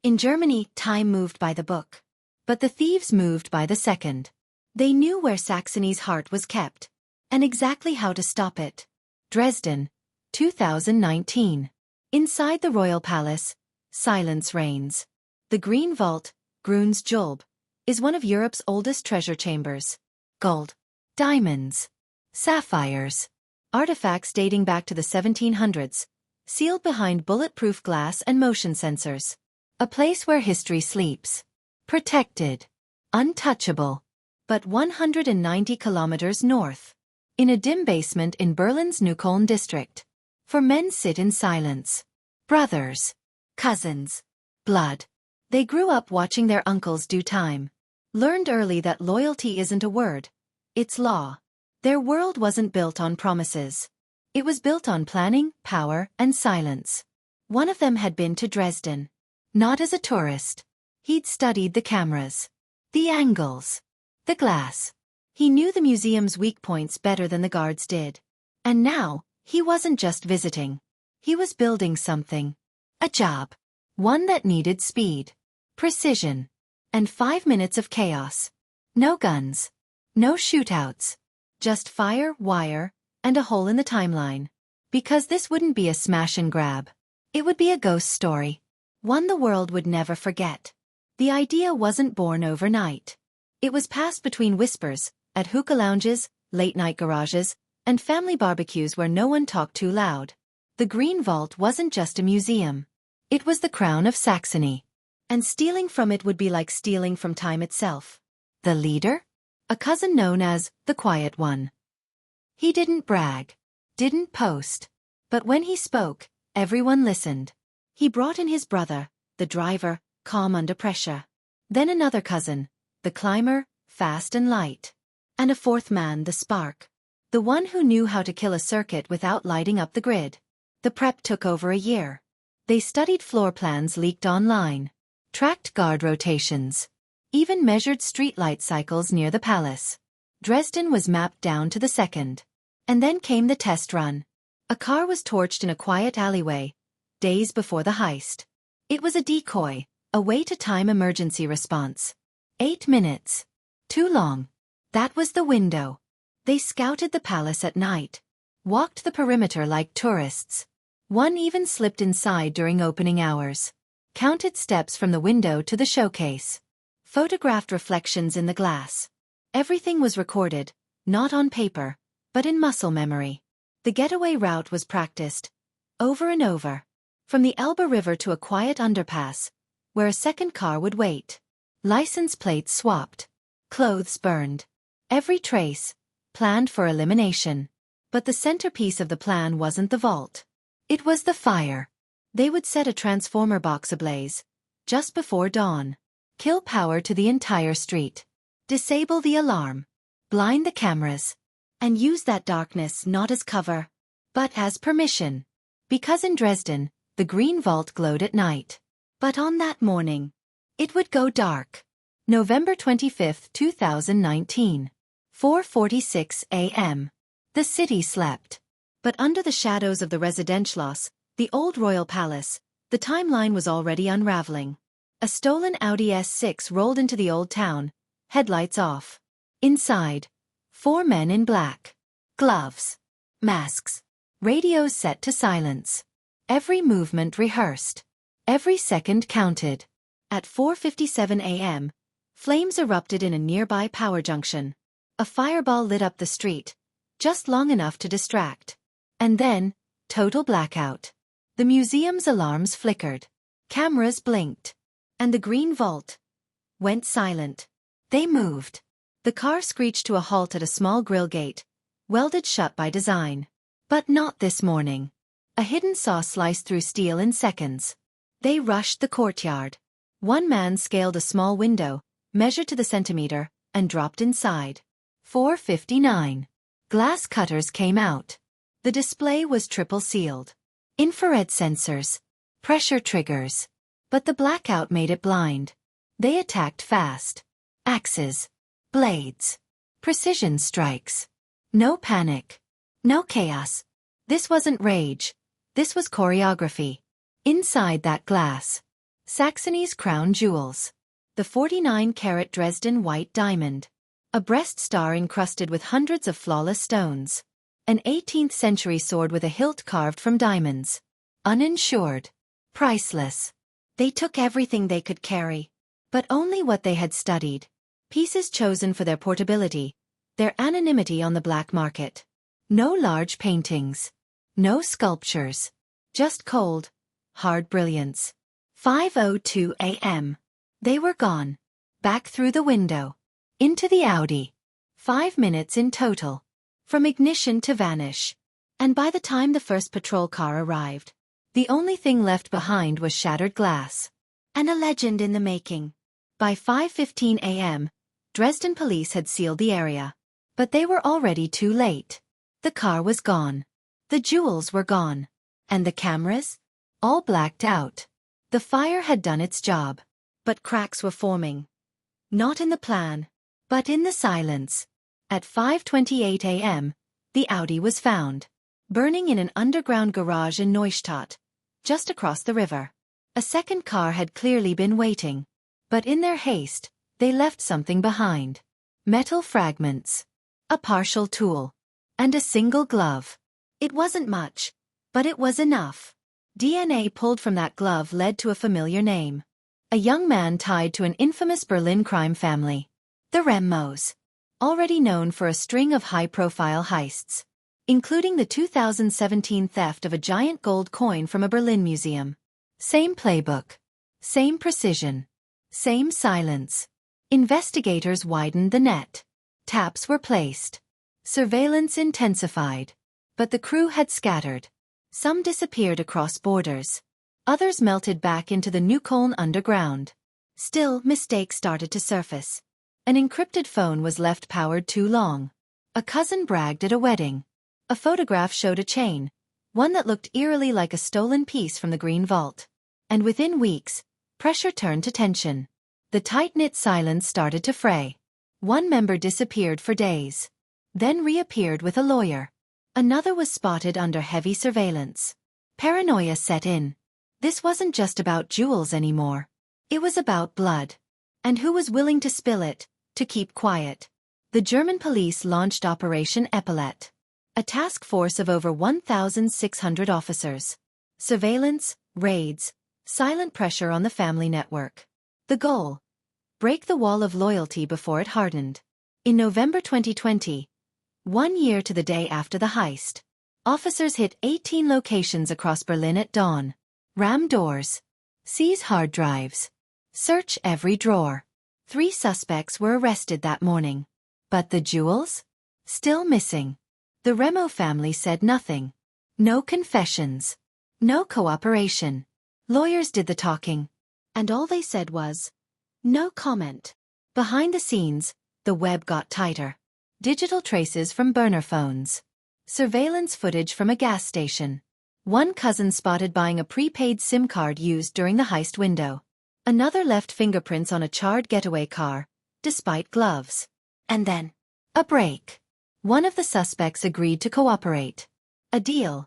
In Germany, time moved by the book. But the thieves moved by the second. They knew where Saxony's heart was kept, and exactly how to stop it. Dresden, 2019. Inside the royal palace, silence reigns. The Green Vault, Grun's Julb, is one of Europe's oldest treasure chambers. Gold, diamonds, sapphires, artifacts dating back to the 1700s, sealed behind bulletproof glass and motion sensors. A place where history sleeps. Protected. Untouchable. But 190 kilometers north. In a dim basement in Berlin's Neukölln district. For men sit in silence. Brothers. Cousins. Blood. They grew up watching their uncles do time. Learned early that loyalty isn't a word. It's law. Their world wasn't built on promises. It was built on planning, power, and silence. One of them had been to Dresden. Not as a tourist. He'd studied the cameras. The angles. The glass. He knew the museum's weak points better than the guards did. And now, he wasn't just visiting. He was building something. A job. One that needed speed. Precision. And 5 minutes of chaos. No guns. No shootouts. Just fire, wire, and a hole in the timeline. Because this wouldn't be a smash and grab. It would be a ghost story. One the world would never forget. The idea wasn't born overnight. It was passed between whispers, at hookah lounges, late-night garages, and family barbecues where no one talked too loud. The Green Vault wasn't just a museum. It was the crown of Saxony. And stealing from it would be like stealing from time itself. The leader? A cousin known as the Quiet One. He didn't brag. Didn't post. But when he spoke, everyone listened. He brought in his brother, the driver, calm under pressure. Then another cousin, the climber, fast and light. And a fourth man, the spark. The one who knew how to kill a circuit without lighting up the grid. The prep took over a year. They studied floor plans leaked online. Tracked guard rotations. Even measured streetlight cycles near the palace. Dresden was mapped down to the second. And then came the test run. A car was torched in a quiet alleyway. Days before the heist. It was a decoy, a way to time emergency response. 8 minutes. Too long. That was the window. They scouted the palace at night. Walked the perimeter like tourists. One even slipped inside during opening hours. Counted steps from the window to the showcase. Photographed reflections in the glass. Everything was recorded, not on paper, but in muscle memory. The getaway route was practiced. Over and over. From the Elbe River to a quiet underpass, where a second car would wait. License plates swapped. Clothes burned. Every trace, planned for elimination. But the centerpiece of the plan wasn't the vault. It was the fire. They would set a transformer box ablaze, just before dawn. Kill power to the entire street. Disable the alarm. Blind the cameras. And use that darkness not as cover, but as permission. Because in Dresden, the Green Vault glowed at night. But on that morning, it would go dark. November 25, 2019. 4:46 a.m. The city slept. But under the shadows of the Residenzschloss, the old royal palace, the timeline was already unraveling. A stolen Audi S6 rolled into the old town, headlights off. Inside, 4 men in black. Gloves. Masks. Radios set to silence. Every movement rehearsed. Every second counted. At 4:57 a.m., flames erupted in a nearby power junction. A fireball lit up the street, just long enough to distract. And then, total blackout. The museum's alarms flickered. Cameras blinked. And the Green Vault went silent. They moved. The car screeched to a halt at a small grill gate, welded shut by design. But not this morning. A hidden saw sliced through steel in seconds. They rushed the courtyard. One man scaled a small window, measured to the centimeter, and dropped inside. 4:59. Glass cutters came out. The display was triple sealed. Infrared sensors. Pressure triggers. But the blackout made it blind. They attacked fast. Axes. Blades. Precision strikes. No panic. No chaos. This wasn't rage. This was choreography. Inside that glass. Saxony's crown jewels. The 49-carat Dresden white diamond. A breast star encrusted with hundreds of flawless stones. An 18th-century sword with a hilt carved from diamonds. Uninsured. Priceless. They took everything they could carry. But only what they had studied. Pieces chosen for their portability. Their anonymity on the black market. No large paintings. No sculptures. Just cold, hard brilliance. 5:02 a.m. They were gone. Back through the window. Into the Audi. 5 minutes in total. From ignition to vanish. And by the time the first patrol car arrived, the only thing left behind was shattered glass. And a legend in the making. By 5:15 a.m., Dresden police had sealed the area. But they were already too late. The car was gone. The jewels were gone. And the cameras? All blacked out. The fire had done its job. But cracks were forming. Not in the plan, but in the silence. At 5:28 a.m., the Audi was found. Burning in an underground garage in Neustadt, just across the river. A second car had clearly been waiting. But in their haste, they left something behind. Metal fragments. A partial tool. And a single glove. It wasn't much, but it was enough. DNA pulled from that glove led to a familiar name. A young man tied to an infamous Berlin crime family. The Remmos. Already known for a string of high-profile heists, including the 2017 theft of a giant gold coin from a Berlin museum. Same playbook. Same precision. Same silence. Investigators widened the net. Taps were placed. Surveillance intensified. But the crew had scattered. Some disappeared across borders. Others melted back into the Neukölln underground. Still, mistakes started to surface. An encrypted phone was left powered too long. A cousin bragged at a wedding. A photograph showed a chain, one that looked eerily like a stolen piece from the Green Vault. And within weeks, pressure turned to tension. The tight-knit silence started to fray. One member disappeared for days. Then reappeared with a lawyer. Another was spotted under heavy surveillance. Paranoia set in. This wasn't just about jewels anymore. It was about blood. And who was willing to spill it, to keep quiet? The German police launched Operation Epaulette. A task force of over 1,600 officers. Surveillance, raids, silent pressure on the family network. The goal? Break the wall of loyalty before it hardened. In November 2020, 1 year to the day after the heist, officers hit 18 locations across Berlin at dawn. Ram doors. Seize hard drives. Search every drawer. 3 suspects were arrested that morning. But the jewels? Still missing. The Remo family said nothing. No confessions. No cooperation. Lawyers did the talking. And all they said was, no comment. Behind the scenes, the web got tighter. Digital traces from burner phones. Surveillance footage from a gas station. One cousin spotted buying a prepaid SIM card used during the heist window. Another left fingerprints on a charred getaway car, despite gloves. And then, a break. One of the suspects agreed to cooperate. A deal.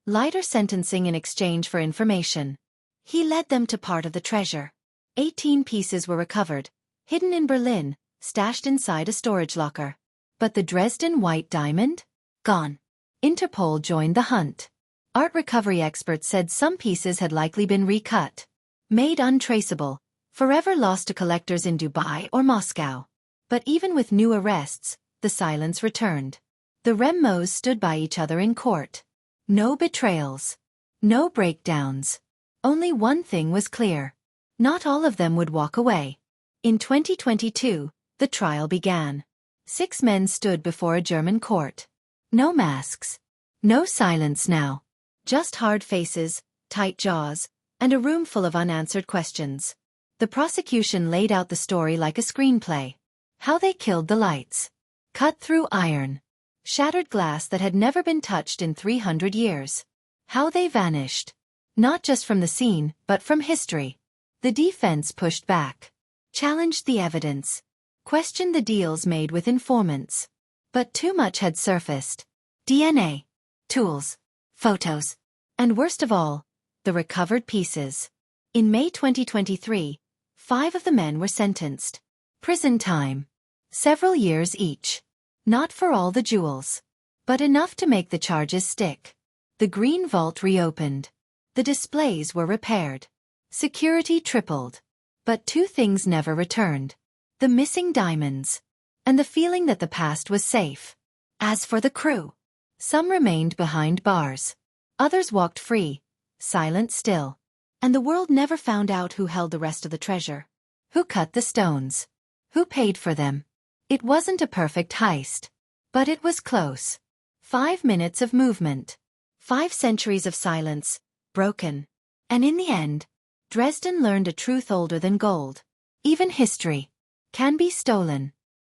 Lighter sentencing in exchange for information. He led them to part of the treasure. 18 pieces were recovered, hidden in Berlin, stashed inside a storage locker. But the Dresden white diamond? Gone. Interpol joined the hunt. Art recovery experts said some pieces had likely been recut. Made untraceable, forever lost to collectors in Dubai or Moscow. But even with new arrests, the silence returned. The Remmos stood by each other in court. No betrayals. No breakdowns. Only one thing was clear. Not all of them would walk away. In 2022, the trial began. 6 men stood before a German court. No masks. No silence now. Just hard faces, tight jaws, and a room full of unanswered questions. The prosecution laid out the story like a screenplay. How they killed the lights. Cut through iron. Shattered glass that had never been touched in 300 years. How they vanished. Not just from the scene, but from history. The defense pushed back. Challenged the evidence. Questioned the deals made with informants. But too much had surfaced. DNA. Tools. Photos. And worst of all, the recovered pieces. In May 2023, 5 of the men were sentenced. Prison time. Several years each. Not for all the jewels, but enough to make the charges stick. The green vault reopened. The displays were repaired. Security tripled. But 2 things never returned. The missing diamonds. And the feeling that the past was safe. As for the crew, some remained behind bars. Others walked free, silent still. And the world never found out who held the rest of the treasure. Who cut the stones. Who paid for them. It wasn't a perfect heist. But it was close. 5 minutes of movement. 5 centuries of silence, broken. And in the end, Dresden learned a truth older than gold. Even history can be stolen.